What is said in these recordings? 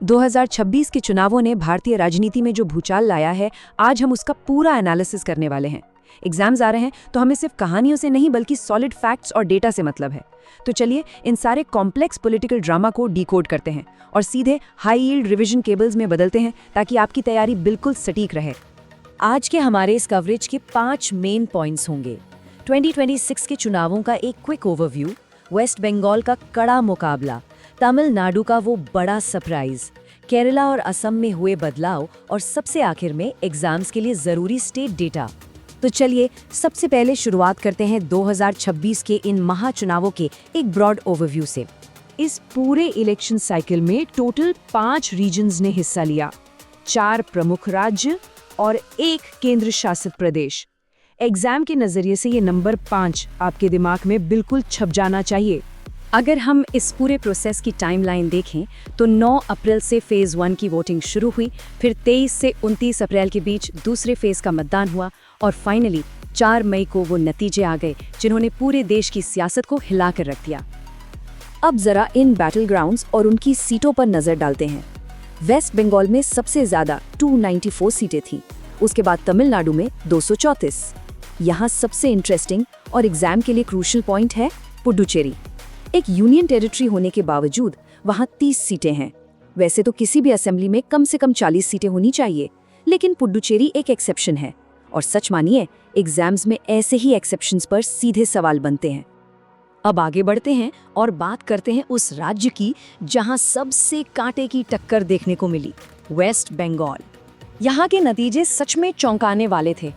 2026 के चुनावों ने भारतीय राजनीति में जो भूचाल लाया है, आज हम उसका पूरा एनालिसिस करने वाले हैं। एग्जाम्स आ रहे हैं तो हमें सिर्फ कहानियों से नहीं बल्कि सॉलिड फैक्ट्स और डेटा से मतलब है। तो चलिए इन सारे कॉम्प्लेक्स पॉलिटिकल ड्रामा को डिकोड करते हैं और सीधे हाई यील्ड रिवीजन केबल्स में बदलते हैं ताकि आपकी तैयारी बिल्कुल सटीक रहे। आज के हमारे इस कवरेज के 5 मेन पॉइंट्स होंगे। 2026 के चुनावों का एक क्विक ओवरव्यू, वेस्ट बंगाल का कड़ा मुकाबला, तमिलनाडु का वो बड़ा सरप्राइज, केरला और असम में हुए बदलाव और सबसे आखिर में एग्जाम्स के लिए जरूरी स्टेट डेटा। तो चलिए सबसे पहले शुरुआत करते हैं 2026 के इन महाचुनावों के एक ब्रॉड ओवरव्यू से। इस पूरे इलेक्शन साइकिल में टोटल 5 रीजन्स ने हिस्सा लिया, 4 प्रमुख राज्य और 1 केंद्र शासित प्रदेश। एग्जाम के नजरिए से ये नंबर 5 आपके दिमाग में बिल्कुल छप जाना चाहिए। अगर हम इस पूरे प्रोसेस की टाइमलाइन देखें तो 9 अप्रैल से फेज 1 की वोटिंग शुरू हुई, फिर 23 से 29 अप्रैल के बीच दूसरे फेज का मतदान हुआ और फाइनली 4 मई को वो नतीजे आ गए जिन्होंने पूरे देश की सियासत को हिला कर रख दिया। अब जरा इन बैटल ग्राउंड्स और उनकी सीटों पर नजर डालते हैं। वेस्ट बंगाल में सबसे ज्यादा 294 सीटें थीं, उसके बाद तमिलनाडु में 234। यहाँ सबसे इंटरेस्टिंग और एग्जाम के लिए क्रूशियल पॉइंट है पुडुचेरी। एक यूनियन टेरिटरी होने के बावजूद वहाँ 30 सीटें हैं। वैसे तो किसी भी असेंबली में कम से कम 40 सीटें होनी चाहिए, लेकिन पुडुचेरी एक एक्सेप्शन है और सच मानिए एग्जाम्स में ऐसे ही एक्सेप्शंस पर सीधे सवाल बनते हैं। अब आगे बढ़ते हैं और बात करते हैं उस राज्य की जहां सबसे कांटे की टक्कर देखने को मिली, वेस्ट बंगाल। यहाँ के नतीजे सच में चौंकाने वाले थे।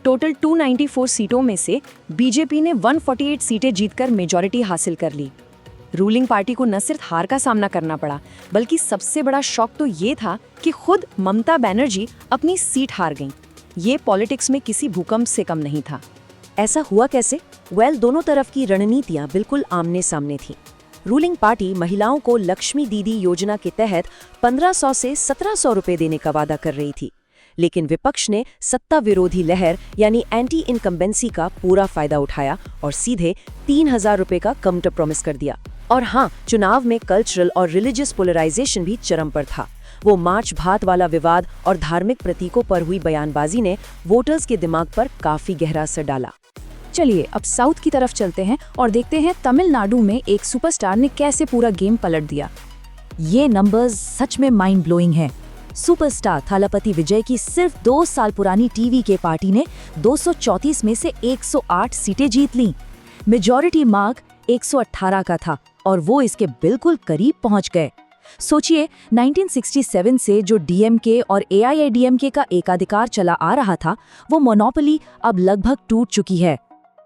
टोटल 294 सीटों में से बीजेपी ने 148 सीटें जीतकर मेजॉरिटी हासिल कर ली। रूलिंग पार्टी को न सिर्फ हार का सामना करना पड़ा, बल्कि सबसे बड़ा शॉक तो ये था कि खुद ममता बनर्जी अपनी सीट हार गईं। ये पॉलिटिक्स में किसी भूकंप से कम नहीं था। ऐसा हुआ कैसे? दोनों तरफ की रणनीतियां बिल्कुल आमने सामने थीं। रूलिंग पार्टी महिलाओं को लक्ष्मी दीदी योजना के तहत 1500 से 1700 रुपए देने का वादा कर रही थी, लेकिन विपक्ष ने सत्ता विरोधी लहर यानी एंटी इनकम्बेंसी का पूरा फायदा उठाया और सीधे 3000 रुपए का काउंटर प्रॉमिस कर दिया। और हाँ, चुनाव में कल्चरल और रिलीजियस पोलराइजेशन भी चरम पर था। वो मार्च भात वाला विवाद और धार्मिक प्रतीकों पर हुई बयानबाजी ने वोटर्स के दिमाग पर काफी गहरा असर डाला। चलिए अब साउथ की तरफ चलते हैं और देखते हैं तमिलनाडु में एक सुपरस्टार ने कैसे पूरा गेम पलट दिया। ये नंबर्स सच में माइंड ब्लोइंग है। सुपरस्टार थालापति विजय की सिर्फ 2 साल पुरानी टीवी के पार्टी ने 234 में से 108 सीटें जीत लीं। मेजॉरिटी मार्क 118 का था और वो इसके बिल्कुल करीब पहुंच गए। सोचिए 1967 से जो डीएमके और एआईएडीएमके का एकाधिकार चला आ रहा था, वो मोनोपोली अब लगभग टूट चुकी है।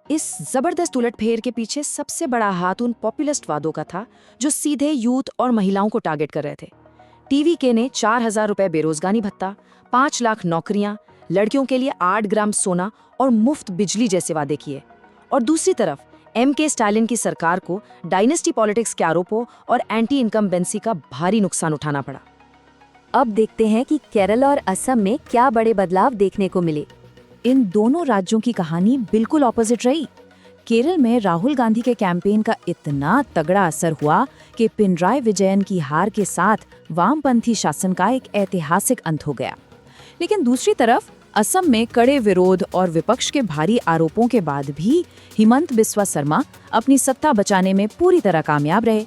इस जबरदस्त उलटफेर के पीछे सबसे बड़ा हाथ उन पॉपुलिस्ट वादों का था जो सीधे यूथ और महिलाओं को टारगेट कर रहे थे। टीवीके ने 4000 रुपए बेरोजगारी भत्ता, 5 लाख नौकरियां, लड़कियों के लिए 8 ग्राम सोना और मुफ्त बिजली जैसे वादे किए। और दूसरी तरफ एमके स्टालिन की सरकार को डायनेस्टी पॉलिटिक्स के आरोपों और एंटी इनकम्बेंसी का भारी नुकसान उठाना पड़ा। अब देखते हैं कि केरल और असम में क्या बड़े बदलाव देखने को मिले। इन दोनों राज्यों की कहानी बिल्कुल ऑपोजिट रही। केरल में राहुल गांधी के कैंपेन का इतना तगड़ा असर हुआ कि पिनराई विजयन की हार के साथ वामपंथी शासन का एक ऐतिहासिक अंत हो गया। लेकिन दूसरी तरफ असम में कड़े विरोध और विपक्ष के भारी आरोपों के बाद भी हिमंत बिस्वा शर्मा अपनी सत्ता बचाने में पूरी तरह कामयाब रहे।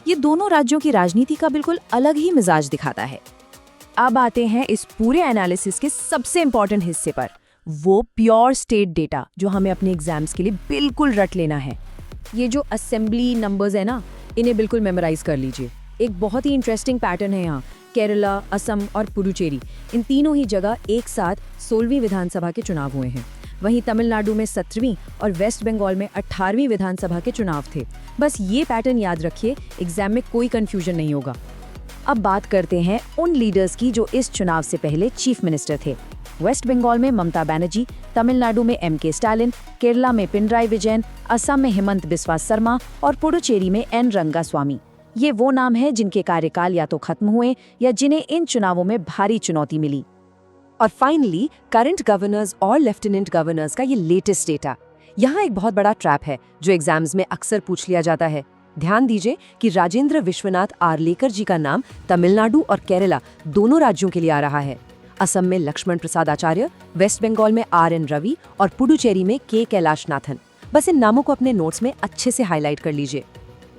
ये दोनों राज्यों की राजनीति का बिल्कुल अलग ही मिजाज दिखाता है। अब आते हैं इस पूरे एनालिसिस के सबसे इम्पोर्टेंट हिस्से पर, वो प्योर स्टेट डेटा जो हमें अपने एग्जाम्स के लिए बिल्कुल रट लेना है। ये जो असेंबली नंबर्स है ना, इन्हें बिल्कुल मेमोराइज कर लीजिए। एक बहुत ही इंटरेस्टिंग पैटर्न है यहाँ। केरला, असम और पुडुचेरी, इन तीनों ही जगह एक साथ 16वीं विधानसभा के चुनाव हुए हैं। वहीं तमिलनाडु में 17वीं और वेस्ट बंगाल में 18वीं विधानसभा के चुनाव थे। बस ये पैटर्न याद रखिए, एग्जाम में कोई कंफ्यूजन नहीं होगा। अब बात करते हैं उन लीडर्स की जो इस चुनाव से पहले चीफ मिनिस्टर थे। वेस्ट बंगाल में ममता बनर्जी, तमिलनाडु में एमके स्टालिन, केरला में पिनराई विजयन, असम में हिमंत बिस्वा शर्मा और पुडुचेरी में एन रंगास्वामी। ये वो नाम हैं जिनके कार्यकाल या तो खत्म हुए या जिन्हें इन चुनावों में भारी चुनौती मिली। और फाइनली करंट गवर्नर्स और लेफ्टिनेंट गवर्नर्स का ये लेटेस्ट डेटा। यहाँ एक बहुत बड़ा ट्रैप है जो एग्जाम्स में अक्सर पूछ लिया जाता है। ध्यान दीजिए कि राजेंद्र विश्वनाथ आर्लेकर जी का नाम तमिलनाडु और केरला दोनों राज्यों के लिए आ रहा है। असम में लक्ष्मण प्रसाद आचार्य, वेस्ट बंगाल में RN रवि और पुडुचेरी में K कैलाशनाथन। बस इन नामों को अपने नोट्स में अच्छे से हाईलाइट कर लीजिए।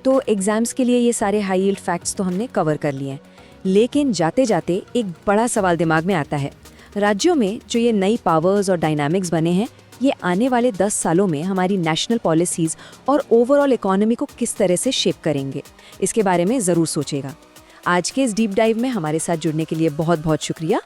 तो एग्जाम्स के लिए ये सारे हाई यील्ड फैक्ट्स तो हमने कवर कर लिए हैं, लेकिन जाते जाते एक बड़ा सवाल दिमाग में आता है। राज्यों में जो ये नई पावर्स और डायनामिक्स बने हैं, ये आने वाले 10 सालों में हमारी नेशनल पॉलिसीज़ और ओवरऑल इकोनॉमी को किस तरह से शेप करेंगे, इसके बारे में ज़रूर सोचेगा। आज के इस डीप डाइव में हमारे साथ जुड़ने के लिए बहुत बहुत शुक्रिया।